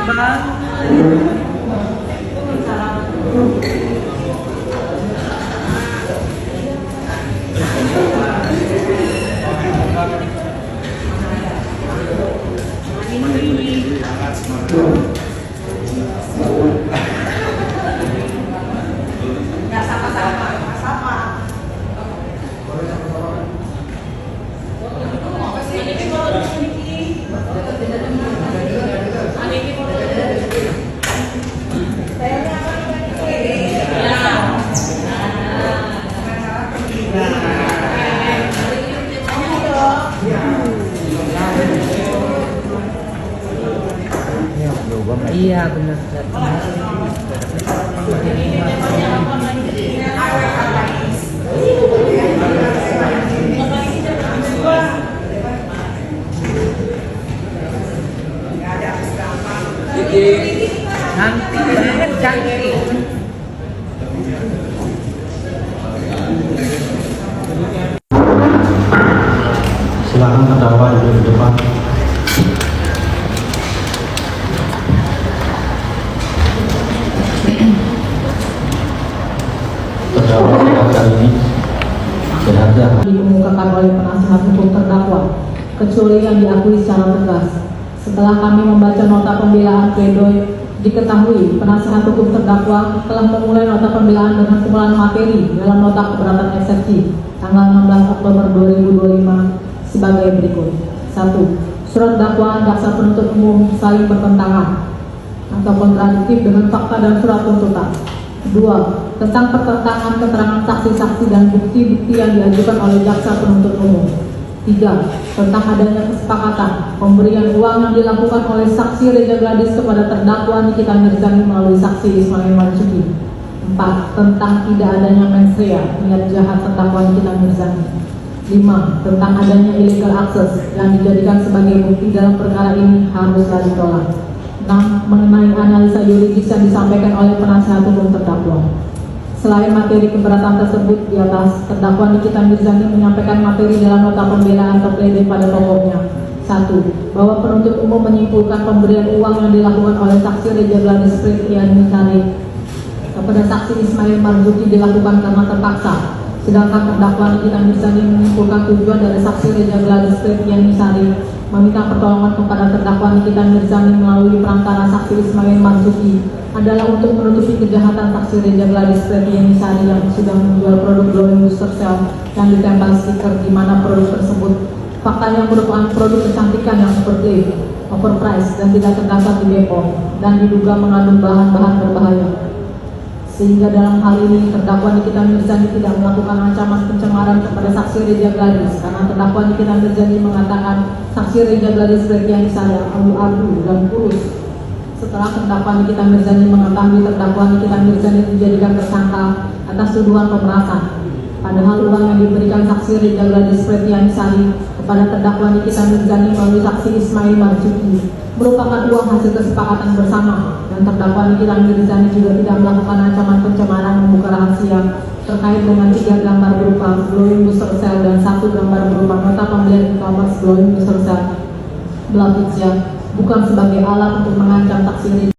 Bang. Iya benar. Nanti cantik. Silakan terdakwa duduk di depan. Terdakwa sidang kali ini berhadiah dikemukakan oleh penasihat hukum terdakwa, kecuali yang diakui secara tegas. Setelah kami membaca nota pembelaan pledoi, diketahui penasihat hukum terdakwa telah memulai nota pembelaan dengan kumpulan materi dalam nota keberatan eksepsi tanggal 16 Oktober 2025 sebagai berikut. 1. Surat dakwaan jaksa penuntut umum saling bertentangan atau kontradiktif dengan fakta dan surat tuntutan. 2. Tentang pertentangan keterangan saksi-saksi dan bukti-bukti yang diajukan oleh jaksa penuntut umum. 3. Tentang adanya kesepakatan pemberian uang yang dilakukan oleh saksi Reza Gladys kepada terdakwa Nikita Mirzani melalui saksi Ismail Marzuki. 4. Tentang tidak adanya mens rea niat jahat terdakwa Nikita Mirzani. 5. Tentang adanya illegal access yang dijadikan sebagai bukti dalam perkara ini haruslah ditolak. 6. Mengenai analisa yuridis yang disampaikan oleh penasihat hukum terdakwa. Selain materi keberatan tersebut di atas, terdakwa Nikita Mirzani menyampaikan materi dalam nota pembelaan atau pledoi pada pokoknya. 1. Bahwa penuntut umum menyimpulkan pemberian uang yang dilakukan oleh saksi Reza Gladys Priyani kepada saksi Ismail Marzuki dilakukan karena terpaksa. Sedangkan terdakwa Nikita Mirzani menyimpulkan tujuan dari saksi Reza Gladys Priyani meminta pertolongan kepada terdakwa Nikita Mirzani melalui perantara saksi Ismail Marzuki adalah untuk menutupi kejahatan saksi Reza Gladys Priyani yang sudah menjual produk glowing booster cell yang ditempel stiker di mana produk tersebut faktanya merupakan produk kecantikan yang overklaim, overpriced dan tidak terdaftar di BPOM dan diduga mengandung bahan-bahan berbahaya. Sehingga dalam hal ini terdakwa Nikita Mirzani tidak melakukan ancaman pencemaran kepada saksi Reza Gladys karena terdakwa Nikita Mirzani mengatakan saksi Reza Gladys Priyani abu-abu dan kurus. Setelah terdakwa Nikita Mirzani mengetahui terdakwa Nikita Mirzani dijadikan tersangka atas tuduhan pemerasan, padahal uang yang diberikan saksi Reza Gladys Priyani kepada terdakwa Nikita Mirzani melalui saksi Ismail Marzuki merupakan uang hasil kesepakatan bersama, dan terdakwa Nikita Mirzani juga tidak melakukan ancaman pencemaran membuka rahasia terkait dengan 3 gambar berupa glowing booster cell dan 1 gambar berupa nota pembelian e-commerce glowing booster cell bukan sebagai alat untuk mengancam saksi